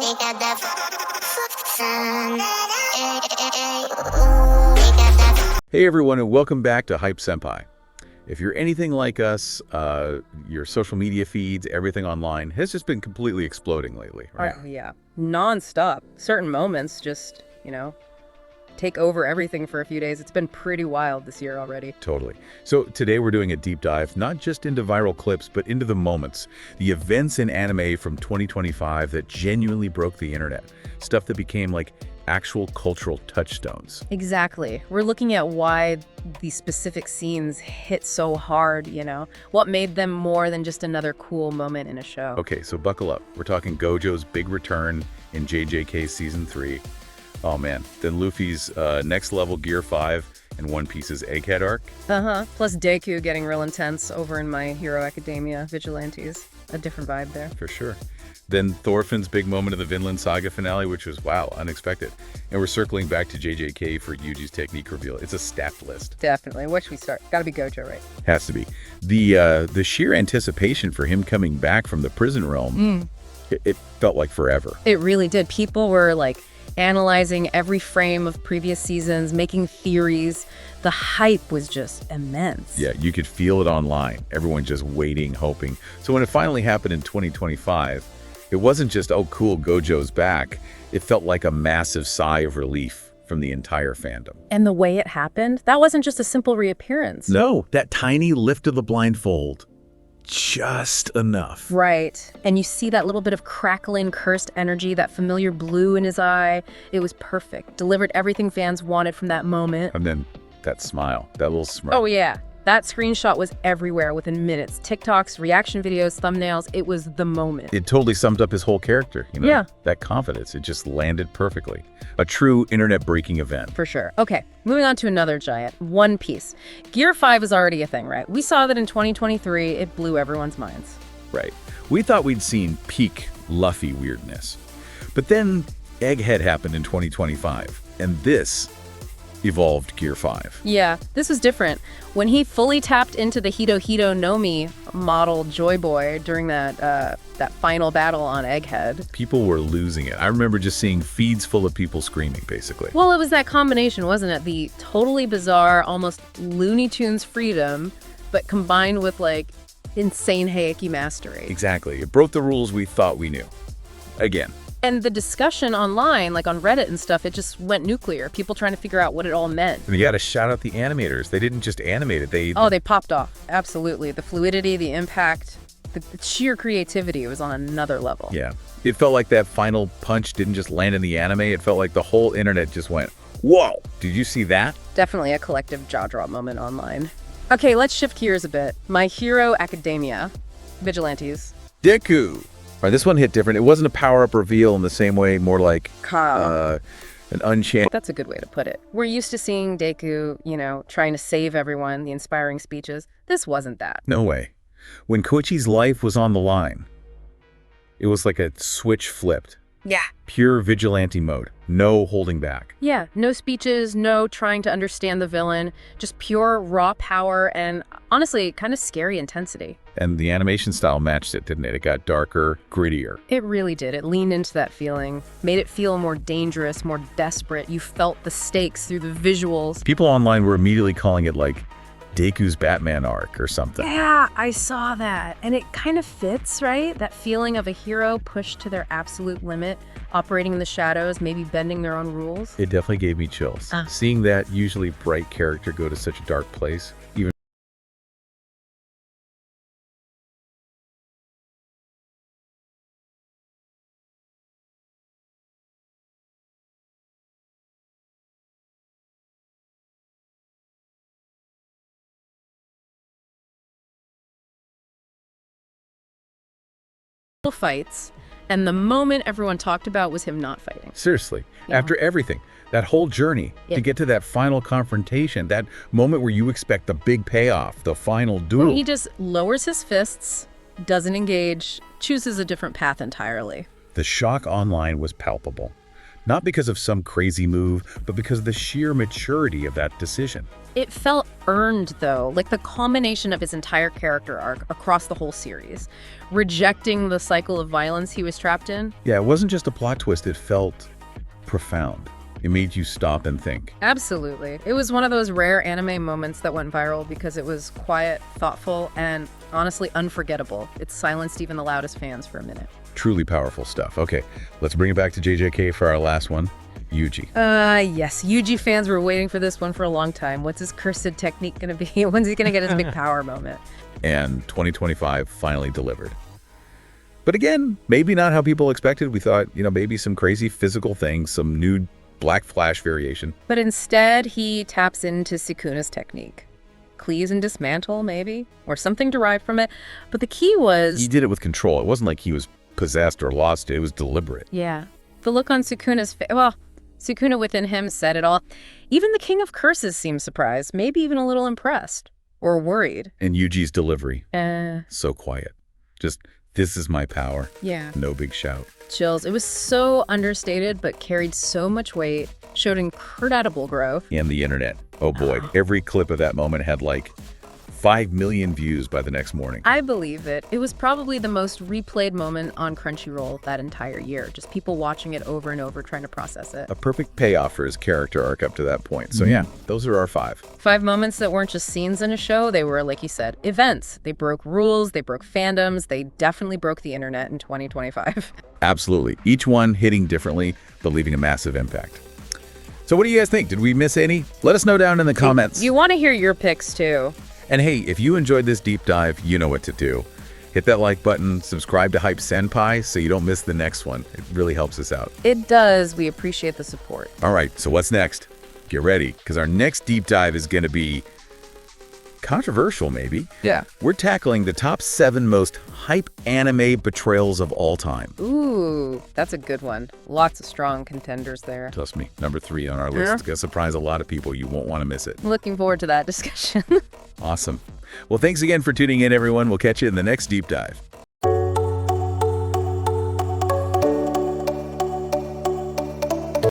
Hey everyone, and welcome back to Hype Senpai. If you're anything like us, your social media feeds, everything online has just been completely exploding lately, right? Oh, yeah. Non-stop. Certain moments just, take over everything for a few days. It's been pretty wild this year already. Totally. So today we're doing a deep dive, not just into viral clips, but into the moments, the events in anime from 2025 that genuinely broke the internet. Stuff that became like actual cultural touchstones. Exactly. We're looking at why these specific scenes hit so hard, what made them more than just another cool moment in a show. Okay, so buckle up. We're talking Gojo's big return in JJK Season 3. Oh man, then Luffy's next level Gear 5 and One Piece's Egghead arc. Plus Deku getting real intense over in My Hero Academia Vigilantes. A different vibe there. For sure. Then Thorfinn's big moment of the Vinland Saga finale, which was, wow, unexpected. And we're circling back to JJK for Yuji's technique reveal. It's a stacked list. Definitely. Where should we start? Gotta be Gojo, right? Has to be. The sheer anticipation for him coming back from the prison realm, it felt like forever. It really did. People were analyzing every frame of previous seasons, making theories. The hype was just immense. Yeah, you could feel it online. Everyone just waiting, hoping. So when it finally happened in 2025, it wasn't just, oh, cool, Gojo's back. It felt like a massive sigh of relief from the entire fandom. And the way it happened, that wasn't just a simple reappearance. No, that tiny lift of the blindfold. Just enough. Right. And you see that little bit of crackling, cursed energy, that familiar blue in his eye. It was perfect. Delivered everything fans wanted from that moment. And then that smile, that little smirk. Oh, yeah. That screenshot was everywhere within minutes. TikToks, reaction videos, thumbnails. It was the moment. It totally summed up his whole character. Yeah. That confidence. It just landed perfectly. A true internet-breaking event. For sure. Okay, moving on to another giant, One Piece. Gear 5 is already a thing, right? We saw that in 2023. It blew everyone's minds. Right. We thought we'd seen peak Luffy weirdness. But then Egghead happened in 2025. And this evolved Gear 5. Yeah, this was different. When he fully tapped into the Hito Hito no Mi model Joy Boy during that final battle on Egghead. People were losing it. I remember just seeing feeds full of people screaming, basically. Well, it was that combination, wasn't it? The totally bizarre, almost Looney Tunes freedom, but combined with insane Heiki mastery. Exactly. It broke the rules we thought we knew. Again. And the discussion online, on Reddit and stuff, it just went nuclear. People trying to figure out what it all meant. And you got to shout out the animators. They didn't just animate it. They popped off. Absolutely. The fluidity, the impact, the sheer creativity was on another level. Yeah. It felt like that final punch didn't just land in the anime. It felt like the whole internet just went, whoa, did you see that? Definitely a collective jaw drop moment online. Okay, let's shift gears a bit. My Hero Academia Vigilantes. Deku. All right, this one hit different. It wasn't a power-up reveal in the same way, more like an unchanged. That's a good way to put it. We're used to seeing Deku, trying to save everyone, the inspiring speeches. This wasn't that. No way. When Koichi's life was on the line, it was like a switch flipped. Yeah. Pure vigilante mode. No holding back. Yeah, no speeches, no trying to understand the villain, just pure raw power and honestly, kind of scary intensity. And the animation style matched it, didn't it? It got darker, grittier. It really did. It leaned into that feeling, made it feel more dangerous, more desperate. You felt the stakes through the visuals. People online were immediately calling it Deku's Batman arc or something. Yeah, I saw that. And it kind of fits, right? That feeling of a hero pushed to their absolute limit, operating in the shadows, maybe bending their own rules. It definitely gave me chills. Seeing that usually bright character go to such a dark place, even fights, and the moment everyone talked about was him not fighting. seriously, Yeah. after everything, that whole journey Yeah. to get to that final confrontation, that moment where you expect the big payoff, the final duel. He just lowers his fists, doesn't engage, chooses a different path entirely. The shock online was palpable. Not because of some crazy move, but because of the sheer maturity of that decision. It felt earned, though, like the culmination of his entire character arc across the whole series, rejecting the cycle of violence he was trapped in. Yeah, it wasn't just a plot twist, it felt profound. It made you stop and think. Absolutely. It was one of those rare anime moments that went viral because it was quiet, thoughtful, and honestly unforgettable. It silenced even the loudest fans for a minute. Truly powerful stuff. Okay, let's bring it back to JJK for our last one. Yuji. Yes. Yuji fans were waiting for this one for a long time. What's his cursed technique going to be? When's he going to get his big power moment? And 2025 finally delivered. But again, maybe not how people expected. We thought, maybe some crazy physical things, some new Black Flash variation. But instead, he taps into Sukuna's technique. Cleave and dismantle, maybe? Or something derived from it. But the key was... He did it with control. It wasn't like he was possessed or lost. It was deliberate. Yeah. The look on Sukuna's face... Well, Sukuna within him said it all. Even the King of Curses seemed surprised, maybe even a little impressed. Or worried. And Yuji's delivery. So quiet. Just, this is my power. Yeah. No big shout. Chills. It was so understated, but carried so much weight, showed incredible growth. And the internet. Oh boy. Every clip of that moment had like 5 million views by the next morning. I believe it. It was probably the most replayed moment on Crunchyroll that entire year. Just people watching it over and over, trying to process it. A perfect payoff for his character arc up to that point. So yeah, those are our 5. 5 moments that weren't just scenes in a show. They were, like you said, events. They broke rules. They broke fandoms. They definitely broke the internet in 2025. Absolutely. Each one hitting differently, but leaving a massive impact. So what do you guys think? Did we miss any? Let us know down in the comments. You want to hear your picks, too. And hey, if you enjoyed this deep dive, you know what to do. Hit that like button, subscribe to Hype Senpai so you don't miss the next one. It really helps us out. It does. We appreciate the support. All right, so what's next? Get ready, because our next deep dive is going to be controversial, maybe. Yeah. We're tackling the top 7 most hype anime betrayals of all time. Ooh, that's a good one. Lots of strong contenders there. Trust me, number 3 on our list. Yeah. It's going to surprise a lot of people. You won't want to miss it. Looking forward to that discussion. Awesome. Well, thanks again for tuning in, everyone. We'll catch you in the next deep dive.